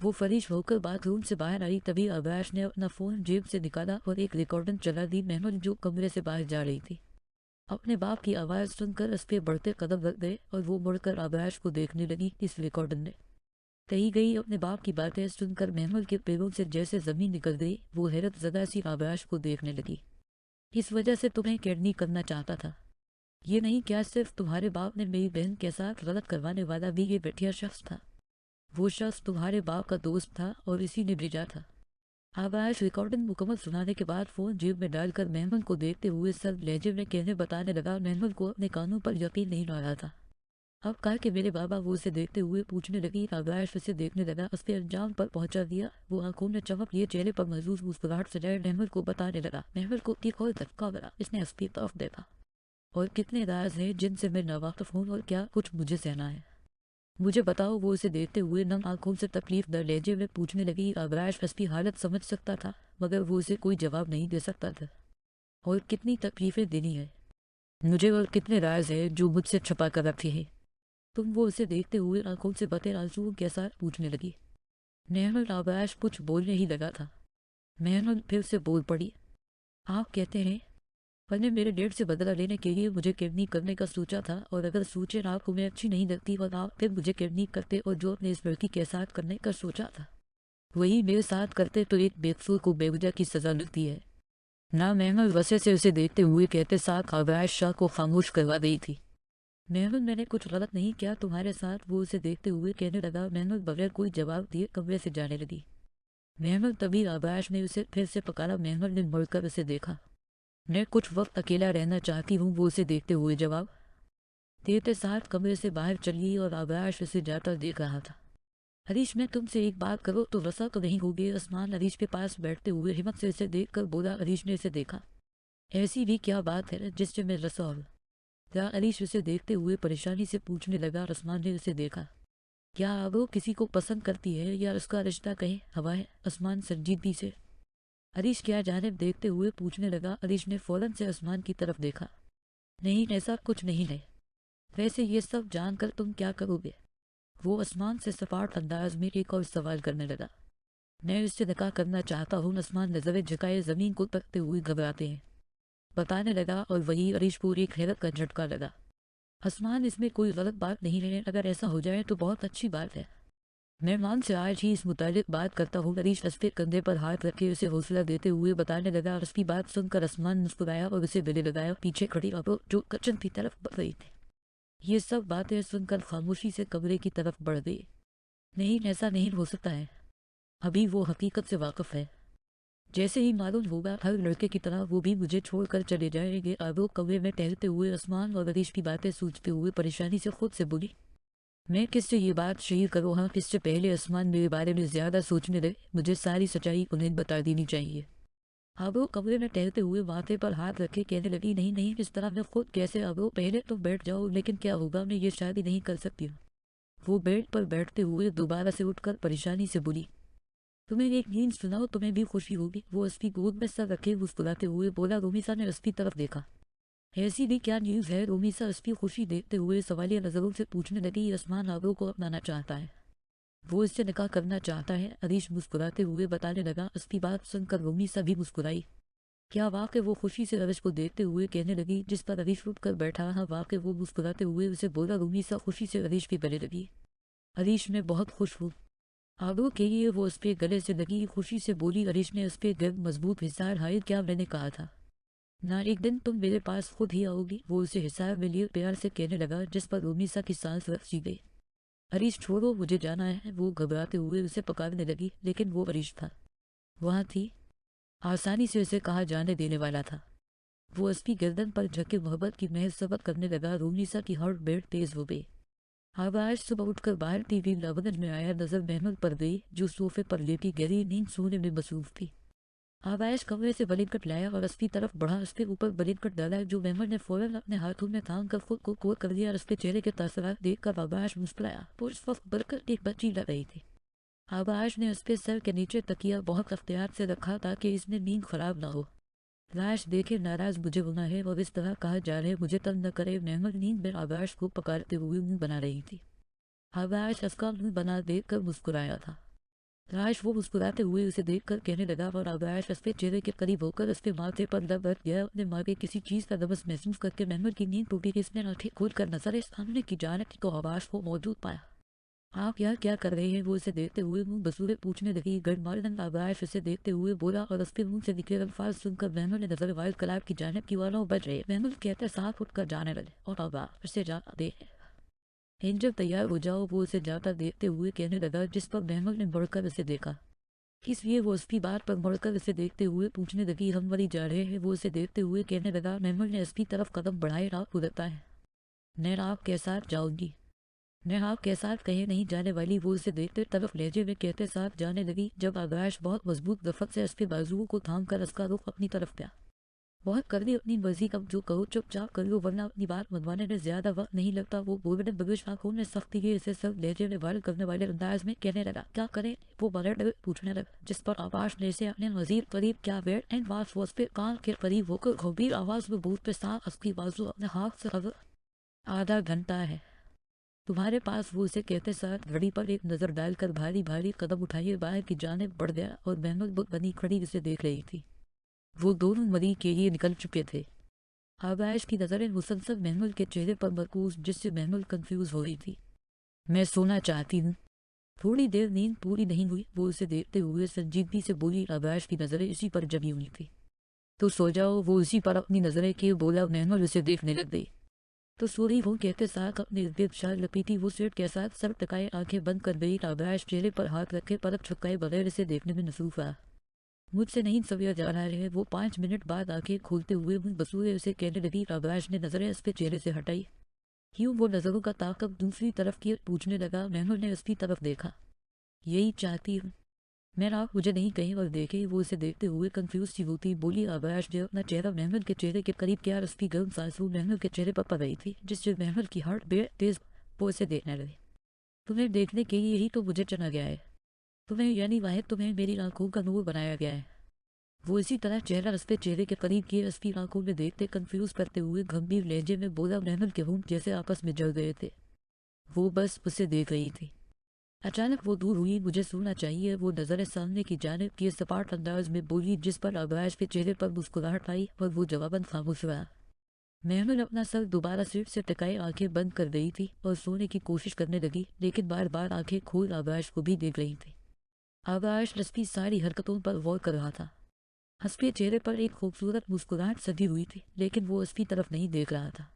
वो फरिश होकर बाथरूम से बाहर आई तभी अवैश ने अपना फोन जेब से निकाला और एक रिकॉर्डिंग चला दी। महमूद जो कमरे से बाहर जा रही थी अपने बाप की आवाज़ सुनकर उस पे बढ़ते कदम रख गए और वो मुड़कर अवैश को देखने लगी। इस रिकॉर्डिंग ने कही गई अपने बाप की बातें सुनकर महमूद के पैरों से जैसे जमीन निकल गई। वो हैरत ज़दा सी अवैश को देखने लगी। इस वजह से तुम्हें किडनी करना चाहता था, ये नहीं क्या सिर्फ तुम्हारे बाप ने मेरी बहन के साथ गलत करवाने वाला भी ये बैठिया शख्स था। वो शख्स तुम्हारे बाप का दोस्त था और इसी ने भेजा था। आवाज रिकॉर्डिंग मुकम्मल सुनाने के बाद फोन जेब में डालकर महमूद को देखते हुए सर लहजे में कहने बताने लगा। महमूद को अपने कानों पर यकीन नहीं आ रहा था। अब कहा कि मेरे बाबा वो उसे देखते हुए पूछने लगी। आवाज उसे देखने लगा, उसके अंजाम पर पहुंचा दिया। वो आंखों में चमक लिए चेहरे पर महसूस मुस्कुराहट सजाए महमूद को बताने लगा। महमूद को एक और धक्का लगा। इसने उसकी तरफ देखा। और कितने राज हैं जिनसे मैं नावाकिफ हूँ और क्या कुछ मुझे सहना है, मुझे बताओ। वो उसे देखते हुए नम आंखों से तकलीफ दर लहजे में पूछने लगी। अबराश उसकी हालत समझ सकता था मगर वो उसे कोई जवाब नहीं दे सकता था। और कितनी तकलीफें देनी है मुझे, और कितने राज है जो मुझसे छुपा कर रखे हैं तुम। वो उसे देखते हुए आंखों से बते आंसुओं के साथ पूछने लगी। महमूद अबराश कुछ बोलने ही लगा था। महमूद फिर से बोल पड़ी। आप कहते हैं मैंने मेरे डेट से बदला लेने के लिए मुझे किडनी करने का सोचा था, और अगर सोचे आपको मैं अच्छी नहीं लगती और आप फिर मुझे किडनी करते और जो अपने इस लड़की के साथ करने का सोचा था वही मेरे साथ करते तो एक बेकसूर को बेवजह की सजा मिलती है ना। महमूद वसे से उसे देखते हुए कहते साथ आवाश शाह को खामोश करवा रही थी। महमूद मैंने कुछ गलत नहीं किया तुम्हारे साथ, वो उसे देखते हुए कहने लगा। महमूद बगैर कोई जवाब दिए कमरे से जाने लगी। महमूद तभी आवाश ने उसे फिर से पकड़ा। महमूद ने मुड़कर उसे देखा। मैं कुछ वक्त अकेला रहना चाहती हूँ, वो उसे देखते हुए जवाब देते साथ कमरे से बाहर चली और आवाश उसे जाता देख रहा था। हरीश मैं तुमसे एक बात करो तो रसा तो नहीं होगी। आसमान हरीश के पास बैठते हुए हिम्मत से इसे देख कर बोला। हरीश ने इसे देखा। ऐसी भी क्या बात है जिससे मैं रसा हो? क्या हरीश उसे देखते हुए परेशानी से पूछने लगा। आसमान ने उसे देखा। क्या वो किसी को पसंद करती है या उसका रिश्ता कहीं हवा है? आसमान संजीदगी से हरीश क्या जानिब देखते हुए पूछने लगा। हरीश ने फौरन से आसमान की तरफ देखा। नहीं ऐसा कुछ नहीं है। वैसे ये सब जानकर तुम क्या करोगे? वो आसमान से सपाट अंदाज में एक और सवाल करने लगा। मैं इससे निकाह करना चाहता हूँ। आसमान नजरें झुकाए जमीन को तकते हुए घबराते हैं बताने लगा। और वही हरीश को एक हैरत का झटका लगा। आसमान इसमें कोई गलत बात नहीं है, अगर ऐसा हो जाए तो बहुत अच्छी बात है। मेहमान से आज ही इस मुतालिक बात करता हूँ। हरीश उसके कंधे पर हाथ रखे उसे हौसला देते हुए बताने लगा। और उसकी बात सुनकर आसमान मुस्कुराया और उसे गले लगाया। पीछे खड़ी अब जो किचन की तरफ बढ़ रही थी ये सब बातें सुनकर खामोशी से कमरे की तरफ बढ़ गई। नहीं ऐसा नहीं हो सकता है, अभी वो हकीकत से वाकिफ है। जैसे ही मालूम होगा हर लड़के की तरह वो भी मुझे छोड़कर चले जाएंगे। अब वो कमरे में टहलते हुए आसमान और हरीश की बातें सूझते हुए परेशानी से खुद से बोली। मैं किससे ये बात शेयर करूँ? हाँ किससे पहले आसमान मेरे बारे में ज्यादा सोचने लगे। मुझे सारी सच्चाई उन्हें बता देनी चाहिए। अब वो कमरे में टहलते हुए माथे पर हाथ रखे कहने लगी। नहीं नहीं इस तरह मैं खुद कैसे? अब वो पहले तो बैठ जाओ, लेकिन क्या होगा? मैं ये शादी नहीं कर सकती हूँ। वो बेड पर बैठते हुए दोबारा से उठकर परेशानी से बोली। तुम्हें एक नींद सुनाओ, तुम्हें भी खुशी होगी। वो उसकी गोद में सर रखे मुस्कुराते हुए बोला। रोमिसा ने उसकी तरफ देखा। ऐसी भी क्या न्यूज़ है? रोमिसा उसकी खुशी देखते हुए सवालिया नजरों से पूछने लगी। आसमान आबरू को अपनाना चाहता है, वो इससे निकाह करना चाहता है। हरीश मुस्कुराते हुए बताने लगा। उसकी बात सुनकर रोमिसा भी मुस्कुराई। क्या वाकई? वो खुशी से हरीश को देखते हुए कहने लगी। जिस पर हरीश उठ कर बैठा रहा वाकई वो मुस्कुराते हुए उसे बोला। रोमिसा खुशी से हरीश की गले लगी। हरीश मैं बहुत खुश हूँ। आबरू के लिए वो उसके गले से लगी। खुशी से बोली। हरीश ने उसके गर्द मजबूत हिसार हाय क्या मैंने कहा था ना, एक दिन तुम मेरे पास खुद ही आओगी। वो उसे हिसाब में लिए प्यार से कहने लगा। जिस पर रोमिसा की सांस रसी गई। हरीश छोड़ो मुझे जाना है। वो घबराते हुए उसे पकड़ने लगी, लेकिन वो हरीश था, वहाँ थी, आसानी से उसे कहा जाने देने वाला था। वो उसकी गर्दन पर झके मोहब्बत की महज सबक करने लगा। रोमिसा की हार्ट बीट तेज हो गई। आवाज सुबह उठकर बाहर टीवी लबनन में आया। नजर महमूद पर गई जो सोफे पर लेटी गहरी नींद सोने में मसरूफ थी। आवाज कमरे से ब्लैंकेट लाया और उसकी तरफ बढ़ा। उसके ऊपर ब्लैंकेट डाला जो महमूद ने फौरन अपने हाथों में थाम कर खुद को कोर कर दिया। और उसके चेहरे के तासरात देखकर आवाज मुस्कुराया। वो इस वक्त बरकत एक बच्ची लग रही थी। आवाज ने उसके सर के नीचे तकिया बहुत अख्तियार से रखा ताकि इसमें नींद खराब ना हो। लाश देखे नाराज मुझे होना है और इस तरह कहा जा रहा है मुझे तंग न करे। महमूद नींद में आवाज को पकड़ते हुए मुंह बना रही थी। आवाज उसका मुंह बना देख कर मुस्कुराया था। राज वो मुस्कुराते हुए उसे देखकर कहने लगा और आकाश उसके चेहरे के करीब होकर उसके माथे पर दब बैठ गया। अपने माथे किसी चीज का दबस महसूस करके महमूद की नींद टूटी। इसने आंखें खोलकर नजर सामने की जानिब को आकाश को मौजूद पाया। आप यार क्या कर रहे हैं? वो उसे देखते हुए मुंह बसूरे पूछने लगी। गड़मारन आकाश उसे देखते हुए बोला और उसके मुंह से निकले अल्फाज सुनकर महमूद ने नजर वाइल्ड कलाब की जानिब की वालों बच रहे। महमूद कहते साफ उठकर जाने लगे और आकाश उसे जाता दे एंजल तैयार हो जाओ। वो उसे जाता देखते हुए कहने लगा, जिस पर महमूद ने बढ़कर उसे देखा। इसलिए वो उसकी बात पर मुड़कर उसे देखते हुए पूछने लगी, हम वही जा रहे हैं? वो उसे देखते हुए कहने लगा। महमूद ने उसकी तरफ कदम बढ़ाए। रात उड़ता है, नैना आप के साथ जाऊंगी। नैना आप के साथ कहीं नहीं जाने वाली। वो उसे देखते तरफ लहजे में कहते साथ जाने लगी। जब आकाश बहुत मजबूत दफत से उसके बाजुओं को थाम कर उसका रुख अपनी तरफ गया। बहुत कर दी अपनी मर्जी, कब जो कहो चुपचाप कर लो वरना अपनी बात मनवाने में ज्यादा वक्त नहीं लगता। वो गोल्डन बगुश आंखों ने सख्ती के इसे सब लहजे में वार करने वाले अंदाज में कहने लगा, क्या करें? वो बलट पूछने लगा, जिस पर आकाश ने से अपने वजीर करीब क्या वेट एंड वास वॉस पे कान के करीब होकर गंभीर आवाज में बूथ पे साफ उसकी बाजू अपने हाथ से खबर। आधा घंटा है तुम्हारे पास। वो उसे कहते साथ घड़ी पर एक नजर डालकर भारी भारी कदम उठाए बाहर की जानिब बढ़ गया और महमूद बनी खड़ी उसे देख रही थी। वो दोनों मरी के लिए निकल चुके थे। आकाश की नजरें मुसलसल महमूद के चेहरे पर मरकूज, जिससे महमूद कंफ्यूज हो रही थी। मैं सोना चाहती हूँ। थोड़ी देर नींद पूरी नहीं हुई। वो उसे देखते हुए संजीदगी से बोली। आकाश की नजरें इसी पर जमी हुई थी। तो सो जाओ। वो उसी पर अपनी नजरें किए बोला। महमूद उसे देखने लग गई। तो सोरी वो कहते साथ अपने इर्द शाल लपेटी वो सेठ के साथ सर टकाए आंखें बंद कर गई। आकाश चेहरे पर हाथ रखे पलक छुपकाए बगैर इसे देखने में मसरूफ रहा। मुझसे नहीं सविया जा रहा है। वो 5 मिनट बाद आंखें खोलते हुए मुझ बसूरे उसे कहने लगी। आकाश ने नजरें उसके चेहरे से हटाई। क्यों? वो नजरों का ताकब दूसरी तरफ की पूछने लगा। महमूद ने उसकी तरफ देखा। यही चाहती हूँ मैं, आप मुझे नहीं कहीं और देखे। वो उसे देखते हुए कंफ्यूज सी होती बोली। आकाश ने अपना चेहरा महमूद के चेहरे के करीब किया। उसकी गर्म सांसों महमूद के चेहरे पर पड़ रही थी, जिससे महमूद की हार्ट बेट तेज वो उसे देखने लगी। तुम्हें देखने के लिए ही तो मुझे चुना गया है। तुम्हें यानी वाहिद तुम्हें मेरी आंखों का नूर बनाया गया है। वो इसी तरह चेहरा उसके चेहरे के करीब किए उसकी आंखों में देखते कंफ्यूज करते हुए गंभीर लहजे में बोला। महमूद के होंठ जैसे आपस में जल गए थे। वो बस उसे देख रही थी। अचानक वो दूर हुई। मुझे सोना चाहिए। वो नजरें सामने की जानिब किए सपाट अंदाज में बोली, जिस पर आकाश के चेहरे पर मुस्कुराहट आई और वो जवाबन खामोश रहा। महमूद अपना सर दोबारा सीट से टकाए आंखें बंद कर रही थी और सोने की कोशिश करने लगी, लेकिन बार बार आंखें खोल आकाश को भी देख रही थी। आकाश उसकी सारी हरकतों पर गौर कर रहा था। उसके चेहरे पर एक खूबसूरत मुस्कुराहट सजी हुई थी, लेकिन वो उसकी तरफ नहीं देख रहा था।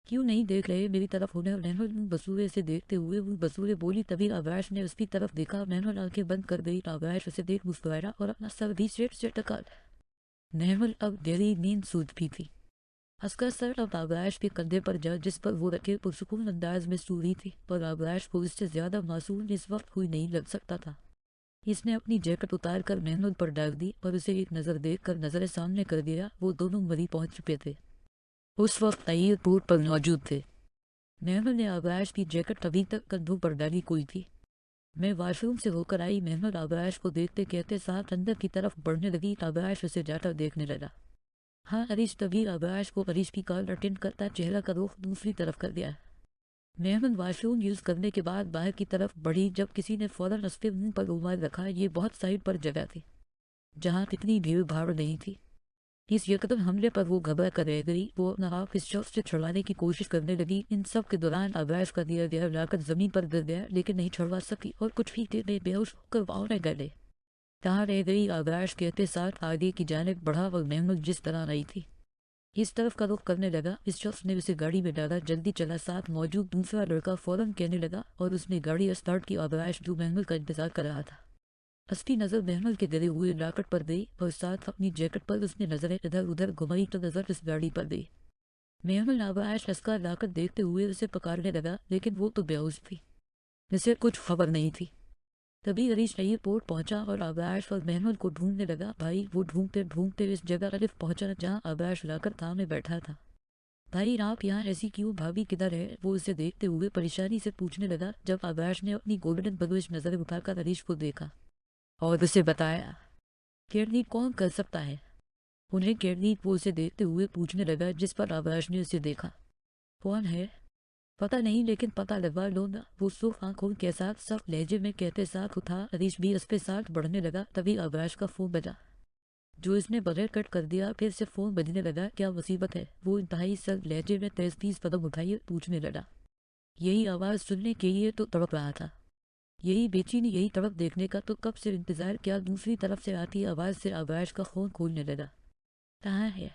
क्यों नहीं देख रहे मेरी तरफ? उन्हें महमूद बसूरे से देखते हुए वो बसूरे बोली। तभी आकाश ने उसकी तरफ देखा। महमूद आंखें बंद कर गई। आकाश उसे देख मुस्कुराया और अपना सर भी सेट से टका। महमूद अब गहरी नींद सूझ भी थी। उसका सर अब आकाश के कंधे पर जा, जिस पर वो रखे पुरसुकून अंदाज में सो रही थी, पर आकाश को इससे ज्यादा मासूम इस वक्त हुई नहीं लग सकता था। इसने अपनी जैकेट उतार कर महमूद पर डाल दी और उसे एक नजर देख कर नजरें सामने कर दिया। वो दोनों मरी पहुंच चुके थे। उस वक्त एयरपोर्ट पर मौजूद थे। महमूद ने आकाश की जैकेट अभी तक कंधों पर डाली हुई थी। मैं वॉशरूम से होकर आई। महमूद आकाश को देखते कहते साथ अंदर की तरफ बढ़ने लगी। आकाश उसे जाकर देखने लगा। हाँ अरीश। तभी आकाश को अरीश की कॉल अटेंड करता चेहरा का रुख दूसरी तरफ कर दिया। महमूद वॉशरूम यूज करने के बाद बाहर की तरफ बढ़ी, जब किसी ने फौरन उसके मुंह पर रुमाल रखा। ये बहुत साइड पर जगह थी जहाँ इतनी भीड़ भाड़ नहीं थी। इस यकदम हमले पर वो घबरा कर रह गई। वो अपना हाथ इस शख्स से छुड़वाने की कोशिश करने लगी। इन सब के दौरान आकाश का दिया गया लाकर जमीन पर गिर गया, लेकिन नहीं छुड़वा सकी और कुछ ही देर में बेहोश होकर वावने गए। कहाँ रह गई? आकाश कहते साथ आगे की जानिब बढ़ा और महमूद जिस तरह रही थी इस तरफ का रुख करने लगा। इस शख्स ने उसे गाड़ी में डाला। जल्दी चला। साथ मौजूद दूसरा लड़का फौरन कहने लगा और उसने गाड़ी स्टार्ट की। आकाश जो महमूद का इंतजार कर रहा था। उसकी नजर महमूद के गिरे हुए लाकट पर गई और साथ अपनी जैकेट पर उसने नजरें इधर उधर घुमाई तो नजर उस गाड़ी पर गई। महमूद आकाश उसका लाकट देखते हुए उसे पकड़ने लगा, लेकिन वो तो बेहोश थी। उसे कुछ खबर नहीं थी। तभी हरीश एयरपोर्ट पहुंचा और आकाश और महमूद को ढूंढने लगा। भाई वो ढूंढते ढूंढते इस जगह अलिफ पहुंचा जहाँ आकाश लाकर थामे बैठा था। भाई आप यहाँ ऐसी क्यों? भाभी किधर है? वो उसे देखते हुए परेशानी से पूछने लगा। जब आकाश ने अपनी गोल्डन बलुश नजर उठाकर हरीश को देखा और उसे बताया। केरनी कौन कर सकता है उन्हें? केरनी वो उसे देखते हुए पूछने लगा, जिस पर आकाश ने उसे देखा। कौन है? पता नहीं, लेकिन पता लगवा लो ना। वो सुर्ख आंखों के साथ सख्त लहजे में कहते साथ उठा। हरीश भी उसके साथ बढ़ने लगा। तभी आकाश का फोन बजा, जो इसने बगैर कट कर दिया। फिर से फोन बजने लगा। क्या मुसीबत है? वो इंतहाई सख्त लहजे में तेज कदम उठाए पूछने लगा। यही आवाज़ सुनने के लिए तो तड़प रहा था, यही बेचैनी, यही तड़प देखने का तो कब से इंतजार किया। दूसरी तरफ से आती आवाज़ से आकाश का खून खोलने लगा। कहाँ है?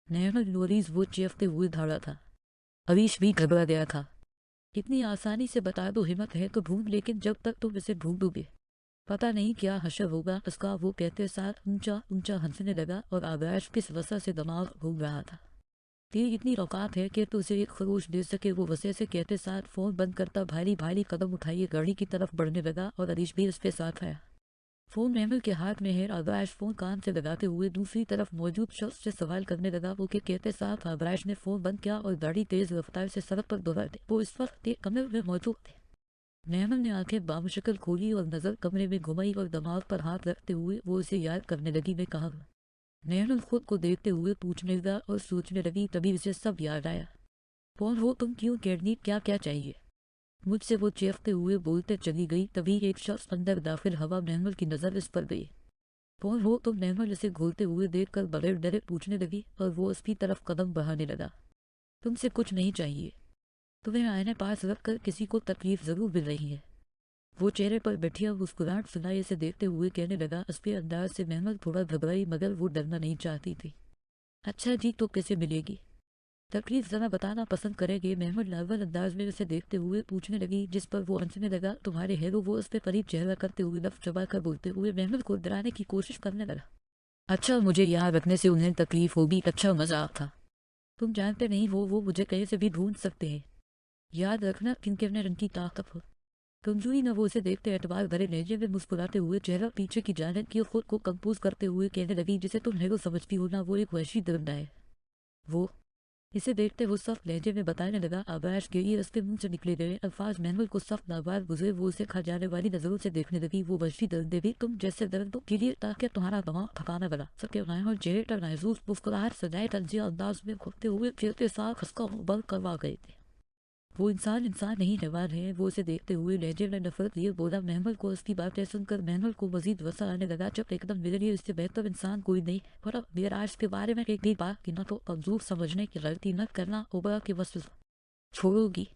नैनो लोरीज वो चेखते हुए दौड़ा था। हरीश भी घबरा गया था। इतनी आसानी से बता दो, हिम्मत है तो ढूंढ, लेकिन जब तक तुम इसे ढूंढोगे पता नहीं क्या हशर होगा उसका। वो कहते साथ ऊंचा ऊंचा हंसने लगा और आकाश किस वजह से दिमाग घूम रहा था। तेरी इतनी औकात है कि तू उसे एक खरोश दे सके? वो वजह से कहते साथ फोन बंद करता भारी भारी कदम उठाइए गाड़ी की तरफ बढ़ने लगा और हरीश भी उसके साथ आया। फोन महमूद के हाथ में है। आकाश फोन कान से लगाते हुए दूसरी तरफ मौजूद शख्स से सवाल करने लगा। वो के कहते साथ आकाश ने फोन बंद किया और गाड़ी तेज रफ्तार से सड़क पर दौड़ा दी। वो इस वक्त एक कमरे में मौजूद थे। महमूद ने आंखें बामुशक्ल खोली और नजर कमरे में घुमाई और दिमाग पर हाथ रखते हुए वो उसे याद करने लगी। मैं कहा, नैनल खुद को देखते हुए पूछने लगा और सोचने लगी। तभी उसे सब याद आया। कौन हो तुम? क्यों कैडनी? क्या क्या चाहिए मुझसे? वो चेखते हुए बोलते चली गई। तभी एक शख्स अंदर दाखिल हवा नैनल की नजर इस पर गई। कौन हो तुम? नैनल इसे घूरते हुए देखकर बड़े डरे पूछने लगी और वो उसकी तरफ कदम बढ़ाने लगा। तुमसे कुछ नहीं चाहिए, तुम्हें आईने पास रखकर किसी को तकलीफ जरूर मिल रही है। वो चेहरे पर बैठिया मुस्कुराहट सुनाई से देखते हुए कहने लगा। उसके अंदाज से महमूद थोड़ा घबराई, मगर वो डरना नहीं चाहती थी। अच्छा जी, तो कैसे मिलेगी? तकलीफ जरा बताना पसंद करेंगे? महमूद नावल अंदाज में उसे देखते हुए पूछने लगी, जिस पर वो हंसने लगा। तुम्हारे हेरो? वो उस पर करीब चेहरा करते हुए लफ्ज चबा कर बोलते हुए महमूद को डराने की कोशिश करने लगा। अच्छा, मुझे यहाँ रखने से उन्हें तकलीफ होगी? अच्छा मजाक था। तुम जानते नहीं वो मुझे कहीं से भी ढूंढ सकते हैं। याद रखना किनके ने रंग की ताकत हो। कमजोरी न वो उसे देखते एतबार भरे लहजे में मुस्कुराते हुए चेहरा पीछे की जानिब की खुद को कंपोज करते हुए कहने लगी, जिसे तुम हेरो समझती हो ना, वो एक वहशी दरिंदा है। वो इसे देखते वो सख्त लहजे में बताने लगा। आकाश के ये उसके मुंह से निकले गए अल्फाज महमूद को सख्त नाबाद गुजरे। वो उसे खा जाने वाली नजरों से देखने लगी। वो वहशी दरिंदे भी तुम जैसे दरिंदों के लिए, ताकि तुम्हारा दिमाग थकाना बना सके। और चेहरे पर महसूस मुस्कुराहट सजाए तंजिया अंदाज में खोते हुए फिरते साथ हंसका बल करवा गए थे। वो इंसान नहीं हैवान है। वो उसे देखते हुए लहजे में नफरत लिए बोला। महमूद को उसकी बातें सुनकर महमूद को मजीद वसा आने लगा। जब एकदम मेरे लिए इससे बेहतर इंसान कोई नहीं। और मेरा आज के बारे में एक भी बात की न तो कमजोर समझने की गलती न करना होगा कि बस छोड़ोगी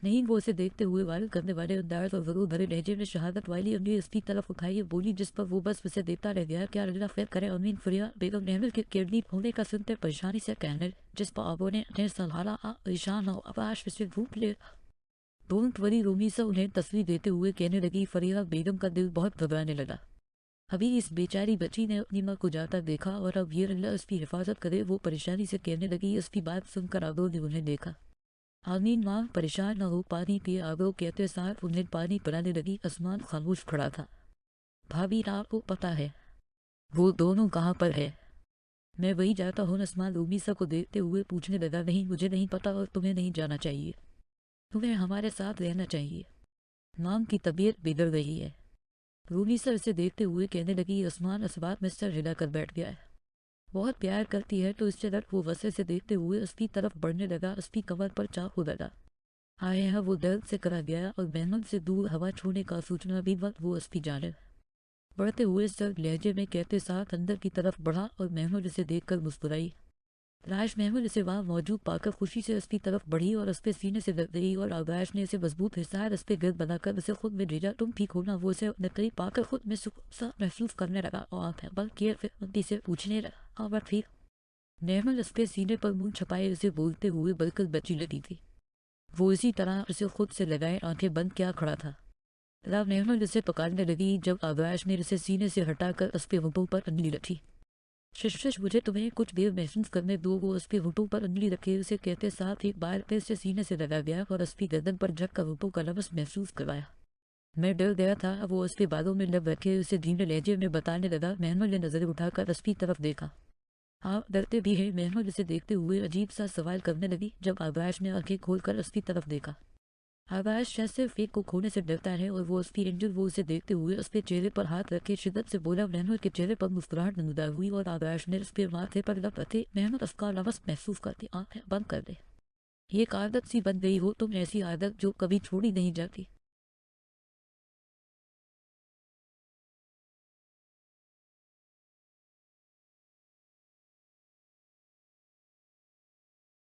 नहीं। वो उसे देखते हुए वायरल करने वाले अंदाज और जरूर भरे लहजे में शहादत वाली उंगली उसकी तरफ उठाई बोली, जिस पर वो बस उसे देखता रह गया। क्या अल्लाह खैर करे। अमीन फरिया बेगम महमूद के किडनी होने का सुनते परेशानी से कहने, जिस पर आबो ने उन्हें संभाला। ईशान हो आकाश से भूख ले। तुरंत वरी रूमी से उन्हें तस्वीर देते हुए कहने लगी। फरिया बेगम का दिल बहुत घबराने लगा। अभी इस बेचारी बच्ची ने अपनी माँ को जाता देखा और अब ये अल्लाह उसकी हिफाजत करे। वो परेशानी से कहने लगी। उसकी बात सुनकर आबो ने उन्हें देखा। आमीन माँ परेशान न हो, पानी पिए। आबो कहते साथ उन्हें पानी पिलाने लगी। आसमान खामोश खड़ा था। भाभी आपको पता है वो दोनों कहाँ पर है? मैं वही जाता हूँ। आसमान रूमीसा को देखते हुए पूछने लगा। नहीं, मुझे नहीं पता और तुम्हें नहीं जाना चाहिए। तुम्हें हमारे साथ रहना चाहिए। माम की तबीयत बिगड़ रही है। रूमीसा इसे देखते हुए कहने लगी। आसमान इस बात में सर हिलाकर बैठ गया है। बहुत प्यार करती है तो इससे डर। वो वसे से देखते हुए उसकी तरफ बढ़ने लगा। उसकी कमर पर चाकू लगा। आए है वो दर्द से करा गया और महमूद से दूर हवा छोड़ने का सूचना भी वक्त वो उसकी जानिब बढ़ते हुए सर लहजे में कहते साथ अंदर की तरफ बढ़ा और महमूद इसे देखकर मुस्कुराई। राज महमूद इसे वहां मौजूद पाकर खुशी से उसकी तरफ बढ़ी और उसके सीने से लग गई और आकाश ने इसे मजबूत हिस्सा उस पर गिर बनाकर उसे खुद में भेजा। तुम ठीक हो ना? वो उसे अपने करीब पाकर खुद में सुख सा महसूस करने लगा और आंखें बंद किए फिर उंगली से पूछने लगा। और ठीक महमूद उसके सीने पर मुंह छपाए उसे बोलते हुए बिल्कुल बची लगी थी। वो इसी तरह उसे खुद से लगाए आंखें बंद क्या खड़ा था। राव महमूद उसे पकाने लगी जब आकाश ने उसे सीने से हटाकर उसके होठों पर उंगली रखी। शिश मुझे तुम्हें कुछ देर महसूस करने दो। वो उसके होठों पर उंगली रखे उसे कहते साथ एक बार फिर से सीने से लगा गया और उसकी गर्दन पर झक कर होठों का लमस महसूस करवाया। मैं डर गया था। वो उसके बालों में लब रखे उसे धीमे लहजे में बताने लगा। महमूद ने नजर उठाकर उसकी तरफ देखा। आप डरते भी हैं? महमूद उसे देखते हुए अजीब सा सवाल करने लगी जब आकाश ने आंखें खोलकर उसकी तरफ देखा। आकाश शायद सिर्फ एक को खोने से डरता है और वो उसकी एंजल। वो उसे देखते हुए उसके चेहरे पर हाथ रखे शिद्दत से बोला। महमूद के चेहरे पर मुस्कुराहट नमूदार हुई और आकाश ने उसके माथे पर लप रखे। महमूद उसका लफ्ज महसूस करती आंखें बंद कर दे। ये एक आदत सी बन गई हो तुम, ऐसी आदत जो कभी छोड़ी नहीं जाती।